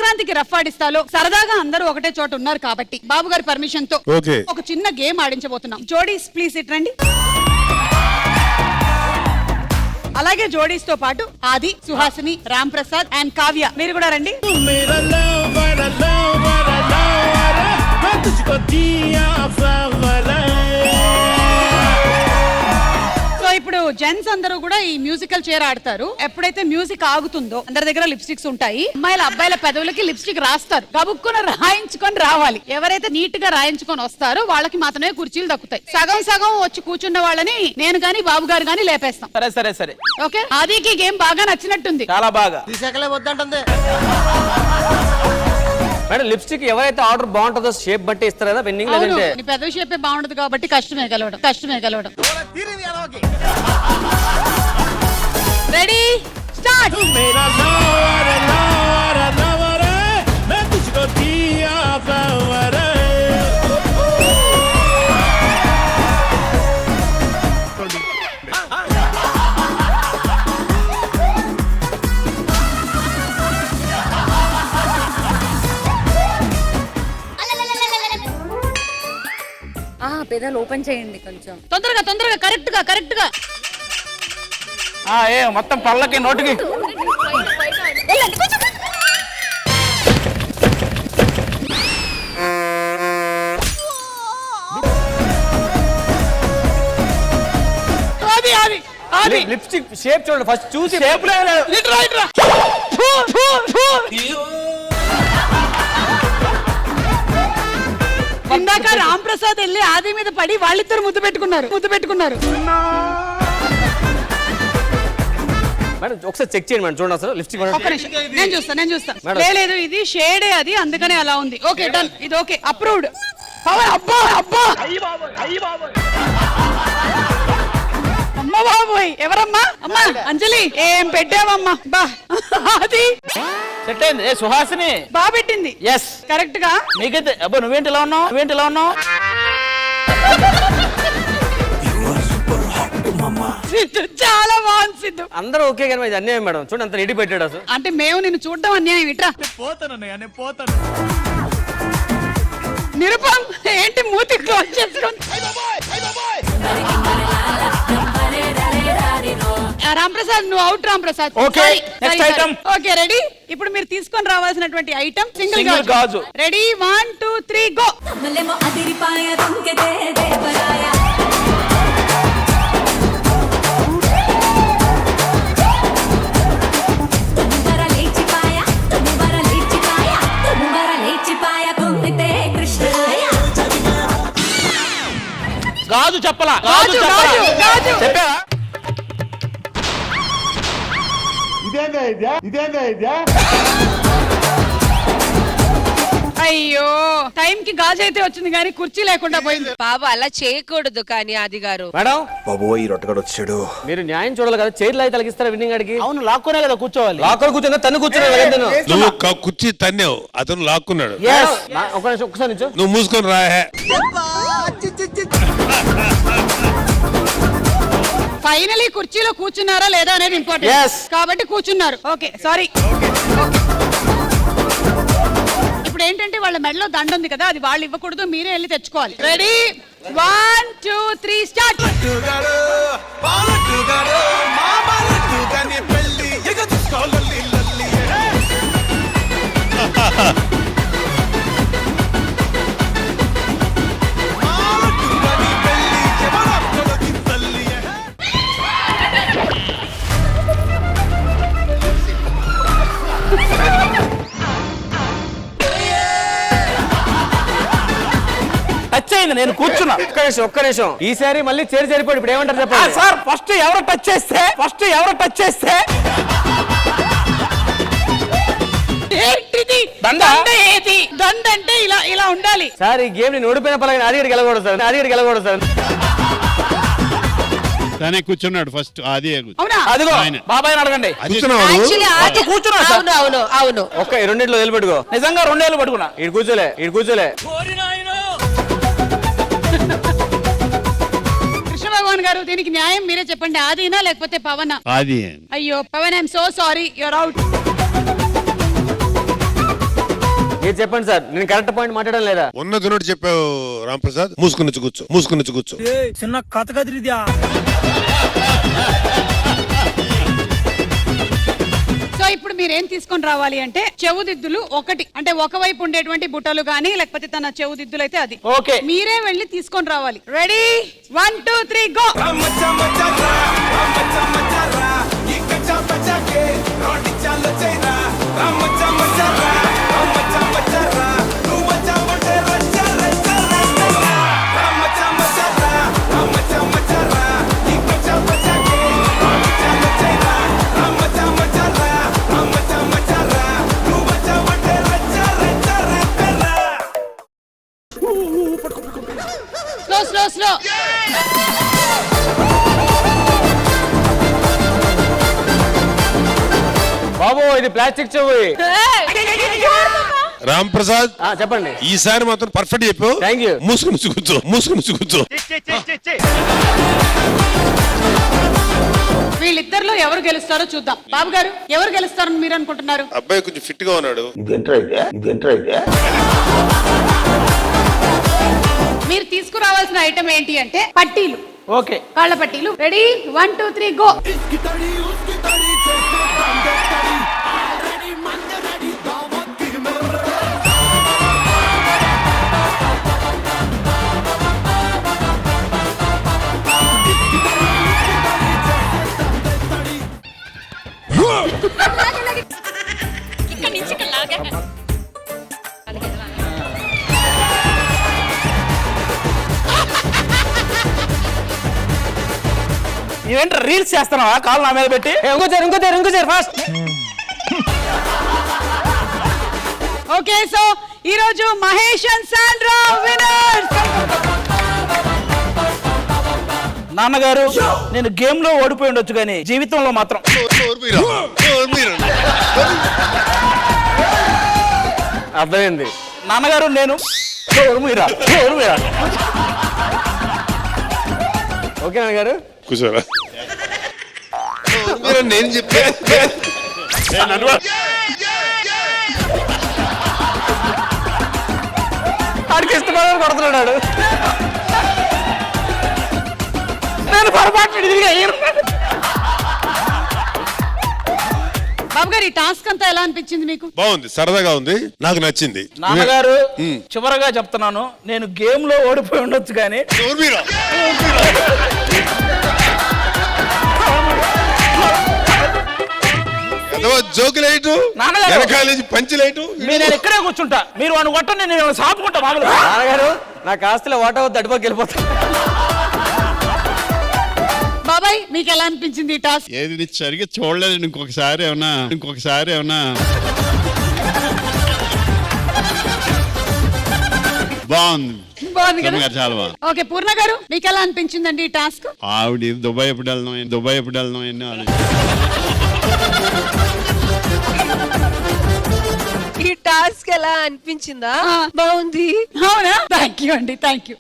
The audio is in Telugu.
సంక్రాంతికి రఫ్ ఆడిస్తాలో సరదాగా అందరూ ఒకటే చోట ఉన్నారు కాబట్టి బాబు గారి పర్మిషన్ తో ఒక చిన్న గేమ్ ఆడించబోతున్నాం. జోడీస్ ప్లీజ్ ఇట్ రండి. అలాగే జోడీస్ తో పాటు ఆది, సుహాసిని, రామ్ ప్రసాద్ అండ్ కావ్య మీరు కూడా రండి. సో ఇప్పుడు జెంట్స్ అందరూ కూడా ఈ మ్యూజికల్ చైర్ ఆడతారు. ఎప్పుడైతే మ్యూజిక్ ఆగుతుందో అందరి దగ్గర లిప్స్టిక్స్ ఉంటాయి. అమ్మాయిల అబ్బాయిల పెదవులకి లిప్స్టిక్ రాస్తారు. గబుక్కున రాయించుకొని రావాలి. ఎవరైతే నీట్ గా రాయించుకొని వస్తారో వాళ్ళకి మాత్రమే కుర్చీలు దక్కుతాయి. సగం సగం వచ్చి కూర్చున్న వాళ్ళని నేను గాని బాబు గారు గాని లేపేస్తాం. సరే సరే సరే ఓకే. ఆదికి గేమ్ బాగా నచ్చినట్టుంది. చాలా బాగా. వద్దంటుంది మేడం లిప్స్టిక్ ఎవరైతే ఆర్డర్ బాగుంటుందో షేప్ బట్టి ఇస్తారు కదా విన్నింగ్. లేదంటే నీ పెదవి షేపే బాగుండదు కాబట్టి కష్టమే గెలవడం. Ready start. పెదాలు ఓపెన్ చేయండి కొంచెం తొందరగా కరెక్ట్ గా ఏ మొత్తం పళ్ళకి నోటికి. లిప్స్టిక్ షేప్ చూడండి ఫస్ట్ చూసి. షేప్ ఇందాక రామ్ ప్రసాద్ వెళ్ళి ఆది మీద పడి వాళ్ళిద్దరు ముద్దు పెట్టుకున్నారు. మేడం ఒకసారి చెక్ చేయండి మేడం. చూడండి అసలు లిప్స్టిక్. ఒక్క నిమిషం నేను చూస్తా. లేదు ఇది షేడే అది, అందుకనే అలా ఉంది. Okay done. ఇది ఓకే అప్రూవ్డ్. పవర్. అబ్బా అమ్మ బాబోయ్ ఎవరమ్మా? అమ్మా అంజలి ఏం పెట్టావమ్మా? బా అది సెట్ అయింది. ఏ సుహాసిని బాగా పెట్టింది. ఎస్ కరెక్ట్ గా. నీకైతే అబ్బా నువ్వేంటి ఇలా ఉన్నావు? చాలా బాగుంది సిద్ధు. అందరూ ఓకే కానీ ఇది అన్యాయం మేడం. చూడండి అంత నీటి పెట్టాడు అసలు. అంటే మేము నిన్ను చూడడం అన్యాయం. ఇట్రా పోతాను. నిరుపం ఏంటి మూతి క్లోజ్ చేసుకొని. రామ్ ప్రసాద్ నువ్వు out. Ram Prasad okay ready. ఇప్పుడు మీరు తీసుకొని రావాల్సినటువంటి ఐటమ్ సింగిల్ గాజు. Ready 1 2 3 go. గాజు చెప్పలా. చెప్పా. అయ్యో టైం కి గాజు అయితే వచ్చింది కానీ కుర్చీ లేకుండా పోయింది. బాబు అలా చేయకూడదు కానీ ఆది గారు. మేడం బాబు ఈ రొట్టగడు వచ్చాడు. మీరు న్యాయం చూడాలి కదా. చైర్లు అయితే తలగిస్తారా విన్నింగ్ అడిగి? అవును లాక్కునే కదా కూర్చోవాలి. లాక్కర్ కూర్చొని తను కూర్చోలేదు. నువ్వు కుర్చీ తన్నావు, అతను లాక్కున్నాడు. ఒకసారి నుంచో. నువ్వు మూసుకొని రాహే. ఫైనలీ కుర్చీలో కూర్చున్నారా లేదా అనేది ఇంపార్టెంట్ కాబట్టి కూర్చున్నారు. Okay sorry. ఇప్పుడు ఏంటంటే వాళ్ళ మెడలో దండ ఉంది కదా, అది వాళ్ళు ఇవ్వకూడదు, మీరే వెళ్ళి తెచ్చుకోవాలి. Ready 1 2 3 start. టచ్ అయింది. నేను కూర్చున్నా. ఒక్క నిమిషం. ఈసారి మళ్ళీ చైర్ సరిపోయి ఇప్పుడు ఏమంటారు చెప్పండి సార్. ఫస్ట్ ఎవరు టచ్ చేస్తే ఏంటిది దండ? ఏది దండ అంటే ఇలా ఉండాలి సార్. ఈ గేమ్ నేను ఓడిపోయిన పలాగా అడిగడికి వెళ్ళకూడదు సార్. తనే కూర్చున్నాడు ఫస్ట్. అది అవునా? అదిగో బాబాయ్ అడగండి. అవును. ఒక్క రెండేళ్ళు వదిలిపెట్టుకో. నిజంగా 2 ఏళ్ళు పట్టుకున్నా. ఈడు కూర్చోలే. కృష్ణ భగవాన్ గారు దీనికి న్యాయం మీరే చెప్పండి. ఆదినా లేకపోతే పవన్? ఆది. అయ్యో Pavan I'm so sorry, you're out. మీరు చెప్పండి సార్, నేను కరెక్ట్ పాయింట్ మాట్లాడడం లేదా? ఉన్నది నోటి చెప్పావు రామ్ ప్రసాద్. మూసుకుని కూర్చో, మూసుకుని కూర్చో. చిన్న కథ కదిరిద్యా. సో ఇప్పుడు మీరేం తీసుకొని రావాలి అంటే చెవుదిద్దులు ఒకటి, అంటే ఒకవైపు ఉండేటువంటి బుట్టలు గానీ లేకపోతే తన చెవుదిద్దులు అయితే అది ఓకే. మీరే వెళ్ళి తీసుకొని రావాలి. Ready 1 2 3 go. Slow slow slow. బాబు ఇది ప్లాస్టిక్ చెవు. రామ్ ప్రసాద్ చెప్పండి. ఈసారి మాత్రం పర్ఫెక్ట్ చెప్పావు. Thank you. మూసుకుని కూర్చో, మూసుకుని కూర్చో. వీళ్ళిద్దరిలో ఎవరు గెలుస్తారో చూద్దాం. బాబు గారు ఎవరు గెలుస్తారని మీరు అనుకుంటున్నారు? అబ్బాయి కొంచెం ఫిట్ గా ఉన్నాడు. మీరు తీసుకురావాల్సిన ఐటమ్ ఏంటి అంటే పట్టీలు. ఓకే. కాళ్ళ పట్టీలు. Ready 1 2 3 go. ఇక్కడ నుంచి ఇక్కడ లాగా. ఏంటి రీల్స్ చేస్తున్నావా కాళ్ళు నా మీద పెట్టి? ఇంకోసారి ఫాస్ట్. ఓకే సో ఈ రోజు మహేష్ అండ్ సాండ్రా విన్నర్స్. నాన్నగారు నేను గేమ్ లో ఓడిపోయి ఉండొచ్చు కానీ జీవితంలో మాత్రం అర్థమైంది. నాన్నగారు నేను ఓకే నాన్నగారు కూర్చోరా. నేను చెప్పా. ఆడికి ఇష్టపడాలని కొడుతున్నాడు. నేను పొరపాటు బాబు గారు ఈ టాస్క్ అంతా ఎలా అనిపించింది మీకు? బాగుంది, సరదాగా ఉంది, నాకు నచ్చింది. నాన్నగారు చివరగా చెప్తున్నాను, నేను గేమ్ లో ఓడిపోయి ఉండొచ్చు కానీ జోకు లైటు వెనకాల పంచి లైటు. నేను ఇక్కడే కూర్చుంటా, మీరు వాడిని కొట్టండి, నేను సాపుకుంటా. మామూలుగా నాన్నగారు నాకు ఆస్తిలో ఓట వద్దు, అడిపోకి వెళ్ళిపోతా. బాబాయ్ మీకు ఎలా అనిపించింది ఈ టాస్క్? ఏది నీ సరిగ్గా చూడలేదు. ఇంకొకసారి ఏమన్నా బాగుంది. బాగుంది కదా? చాలా బాగుంది. ఓకే పూర్ణ గారు మీకు ఎలా అనిపించిందండి ఈ టాస్క్? ఆవిడ దుబాయ్ ఎప్పుడు వెళ్దాం ఎన్నో ఆలోచన. ఈ టాస్క్ ఎలా అనిపించిందా? బాగుంది. అవునా? థ్యాంక్ యూ అండి, థ్యాంక్ యూ.